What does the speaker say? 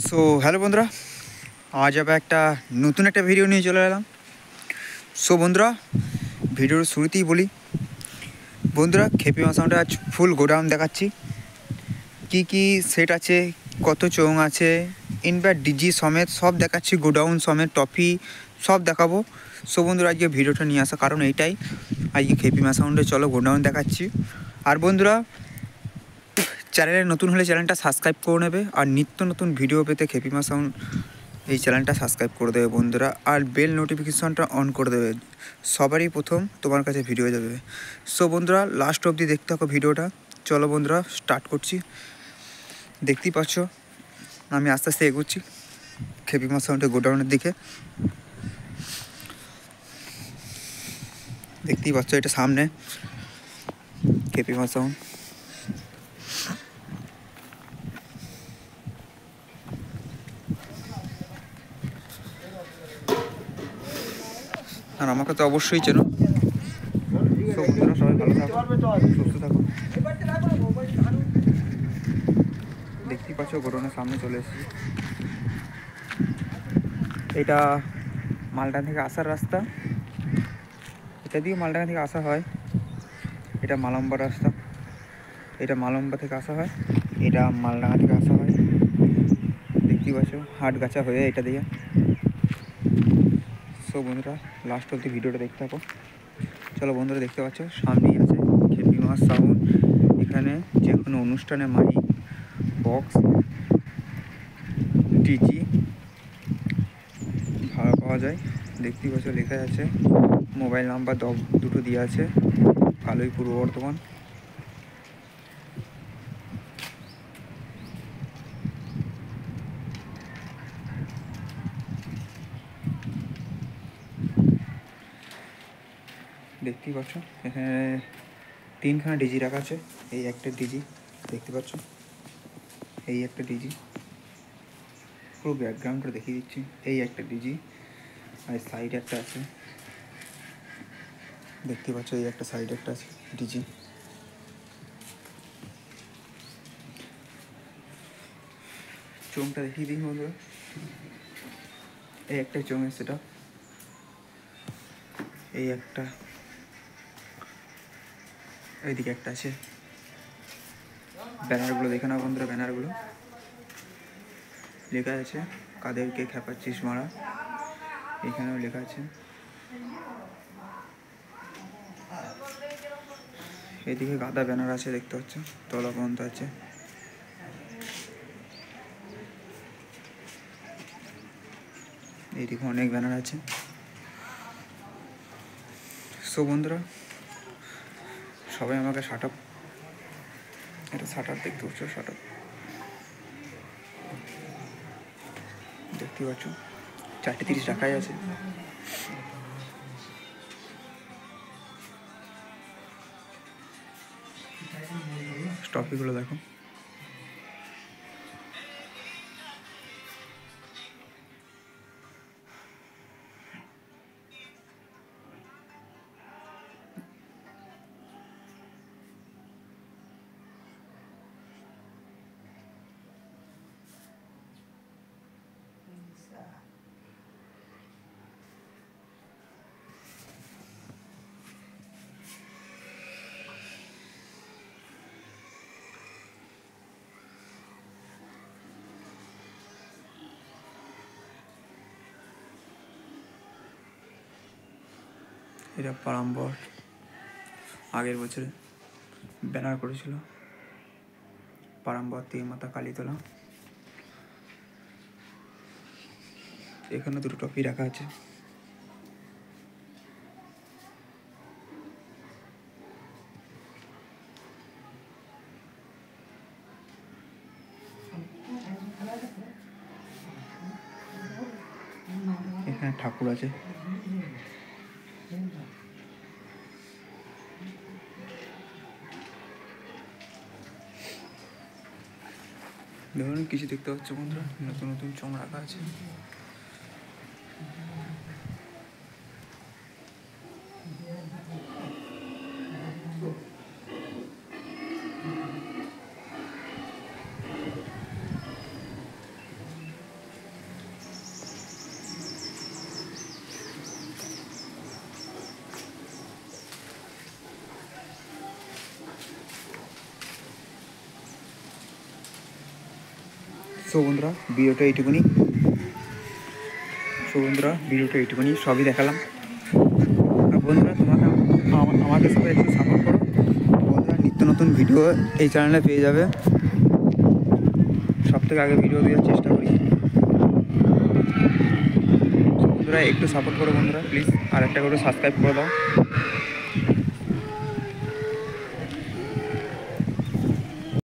So hello বন্ধুরা, আজ আবার নতুন একটা ভিডিও নিয়ে চলে এলাম। সো বন্ধুরা, ভিডিওর শুরুতেই বলি বন্ধুরা, খেপি মাসাউন্ডে আজ ফুল গোডাউন দেখাচ্ছি। কি কি সেট আছে, কত চোং আছে, ইনভার্ট ডিজি সমেত সব দেখাচ্ছি, গোডাউন সমেত টপি সব দেখাবো। সো বন্ধুরা, আজকে ভিডিওটা নিয়ে আসা কারণ এইটাই, আজকে খেপি মাসাউন্ডে চলো গোডাউন দেখাচ্ছি। আর বন্ধুরা, চ্যানেলে নতুন হলে চ্যানেলটা সাবস্ক্রাইব করে নেবে, আর নিত্য নতুন ভিডিও পেতে খেপি মাসাউন্ড এই চ্যানেলটা সাবস্ক্রাইব করে দেবে বন্ধুরা, আর বেল নোটিফিকেশানটা অন করে দেবে, সবারই প্রথম তোমার কাছে ভিডিও যাবে। সো বন্ধুরা, লাস্ট অবধি দেখতে থাকো ভিডিওটা। চলো বন্ধুরা, স্টার্ট করছি। দেখতেই পাচ্ছ আমি আস্তে আস্তে এগোচ্ছি খেপি মাসাউন্ডের গোডাউনের দিকে। দেখতেই পাচ্ছ এটা সামনে খেপি মাসাউন্ড। আর আমাকে তো অবশ্যই চেনো। তো বন্ধুরা, সবাই ভালো থাকো, সুস্থ থাকো। দেখতেই পাচ্ছ গোডাউনের সামনে চলে এসেছি। এটা মালডাঙ্গা থেকে আসার রাস্তা, এটা দিয়ে মালডাঙ্গা থেকে আসা হয়। এটা মালম্বা রাস্তা, এটা মালম্বা থেকে আসা হয়, এটা মালডাঙ্গা থেকে আসা হয়। দেখতেই পাচ্ছ হাটগাছা হয়ে এটা দিয়ে। সো বন্ধুরা, লাস্ট অবধি ভিডিওটা দেখতে থাকো। চলো বন্ধুরা, দেখতে পাচ্ছ সামনেই আছে খেপি মাস সাউন্ড। এখানে যে কোনো অনুষ্ঠানে মাইক, বক্স, ডিজি ভাড়া পাওয়া যায়। দেখতেই পাচ্ছ লেখা আছে, মোবাইল নাম্বার দুটো দেওয়া আছে, কালুই পূর্ব বর্ধমান। দেখতেই পাচ্ছ এখানে তিনখানা ডিজি রাখা আছে। এই একটা ডিজি দেখতে পাচ্ছ, এই একটা ডিজি, পুরো ব্যাকগ্রাউন্ডটা দেখিয়ে দিচ্ছি। এই একটা ডিজি, আর সাইডে একটা আছে, দেখতে পাচ্ছ এই একটা সাইডে একটা আছে ডিজি। চোঙটা দেখিয়ে দিই বন্ধুরা, এই একটা চোঙের সেটা, এই একটা, এইদিকে একটা আছে। ব্যানারগুলো দেখে নাও বন্ধুরা, ব্যানারগুলো লেখা আছে কাদেরকে খেপাচ্ছিস মারা, এখানেও লেখা আছে। এদিকে গাদা ব্যানার আছে, দেখতে পাচ্ছ তলা পর্যন্ত আছে। এইদিকে অনেক ব্যানার আছে। সো বন্ধুরা, সবাই আমাকে শাট আপ, এটা শাট আপ দেখতে পাচ্ছ, শাট আপ দেখতে পাচ্ছ 4:30 টাকায় আছে। টপিকগুলো দেখো। এটা পারাম্বর আগের বছরে ব্যানার করেছিল, পারাম্বর থেকে মাতা কালীতলা। এখানে দুটো টপি রাখা আছে। এখানে ঠাকুর আছে। দেখুন কিছু দেখতে পাচ্ছ বন্ধুরা, নতুন নতুন চং রাখা আছে। বন্ধুরা ভিডিওটা এইটুকুনি সবই দেখালাম। আর বন্ধুরা তোমাকে আমাকে সবাই একটু সাপোর্ট করো বন্ধুরা, নিত্য নতুন ভিডিও এই চ্যানেলে পেয়ে যাবে। সব থেকে আগে ভিডিও দেওয়ার চেষ্টা করি বন্ধুরা, একটু সাপোর্ট করো বন্ধুরা প্লিজ, আর একটা করে সাবস্ক্রাইব করে দাও।